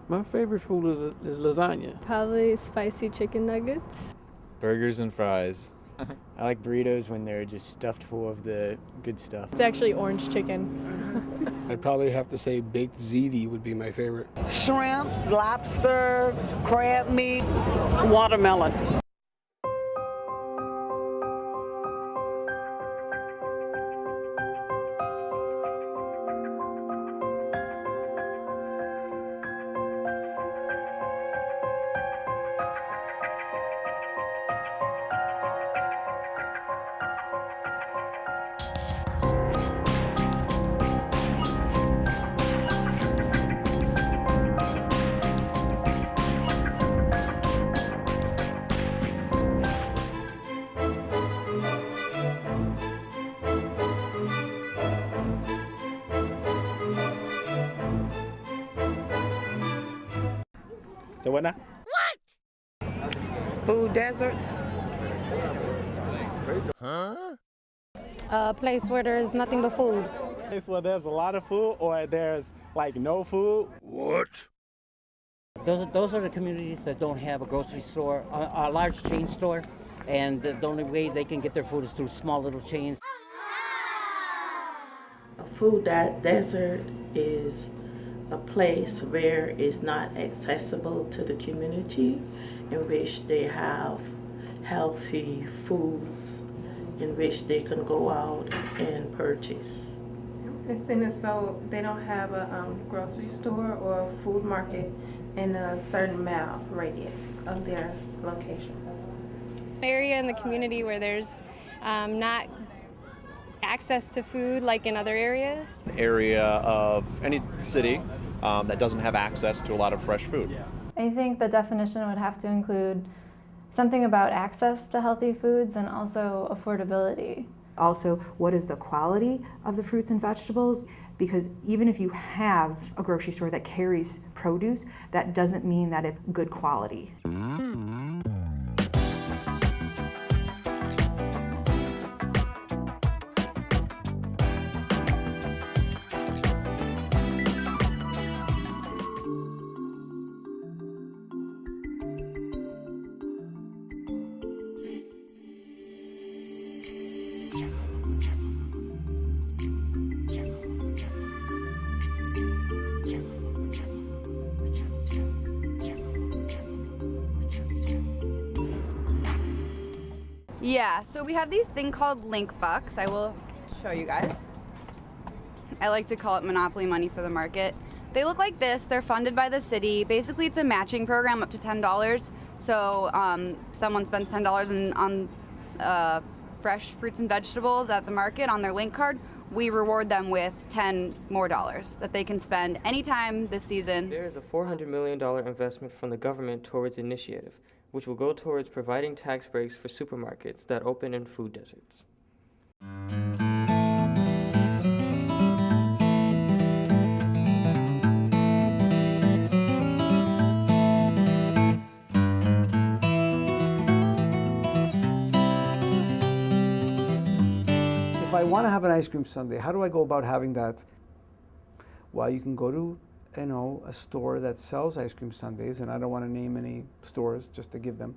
My favorite food is lasagna. Probably spicy chicken nuggets. Burgers and fries. I like burritos when they're just stuffed full of the good stuff. It's actually orange chicken. I'd probably have to say baked ziti would be my favorite. Shrimps, lobster, crab meat, watermelon. So what now? food deserts. A place where there's nothing but food. Place where there's a lot of food or there's like no food. What? Those are the communities that don't have a grocery store, a large chain store, and the only way they can get their food is through small little chains. A food desert is a place where it's not accessible to the community, in which they have healthy foods in which they can go out and purchase. And so they don't have a grocery store or a food market in a certain mile radius of their location. An area in the community where there's not access to food like in other areas. Area of any city that doesn't have access to a lot of fresh food. I think the definition would have to include something about access to healthy foods and also affordability. Also, what is the quality of the fruits and vegetables? Because even if you have a grocery store that carries produce, that doesn't mean that it's good quality. Yeah, so we have these thing called link bucks. I will show you guys. I like to call it monopoly money for the market. They look like this. They're funded by the city. Basically, it's a matching program up to $10. So someone spends $10 on fresh fruits and vegetables at the market on their link card. We reward them with $10 more that they can spend anytime this season. There is a $400 million investment from the government towards the initiative, which will go towards providing tax breaks for supermarkets that open in food deserts. If I want to have an ice cream sundae, how do I go about having that? Well, you can go to a store that sells ice cream sundaes, and I don't want to name any stores just to give them,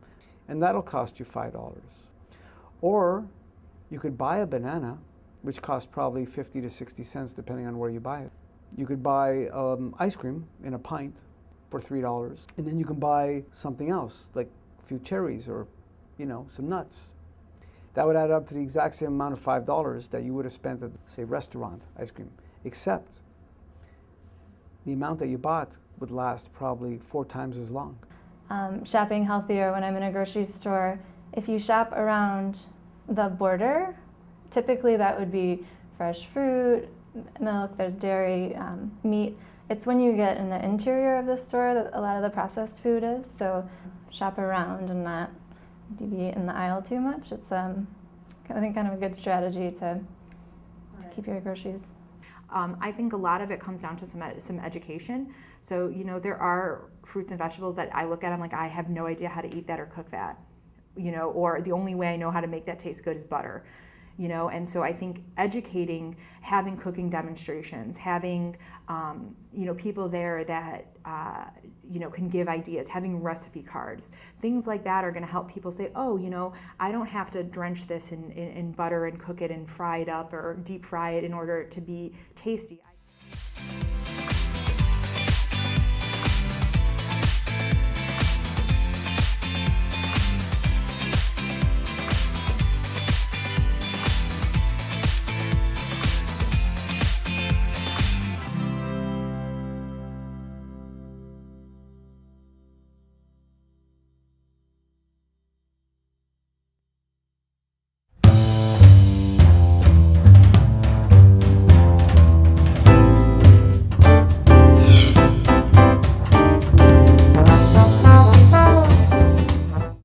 and that'll cost you $5. Or you could buy a banana, which costs probably 50 to 60 cents depending on where you buy it. You could buy ice cream in a pint for $3, and then you can buy something else, like a few cherries or some nuts. That would add up to the exact same amount of $5 that you would have spent at, say, restaurant ice cream, except the amount that you bought would last probably 4 times as long. Shopping healthier when I'm in a grocery store, if you shop around the border, typically that would be fresh fruit, milk, there's dairy, meat. It's when you get in the interior of the store that a lot of the processed food is, so shop around and not deviate in the aisle too much. It's I think kind of a good strategy to keep your groceries. I think a lot of it comes down to some education. So, there are fruits and vegetables that I look at, I'm like, I have no idea how to eat that or cook that. Or the only way I know how to make that taste good is butter. you know. And so I think educating, having cooking demonstrations, having you know, people there that you know, can give ideas, having recipe cards, things like that are going to help people say, oh, you know, I don't have to drench this in butter and cook it and fry it up or deep fry it in order to be tasty.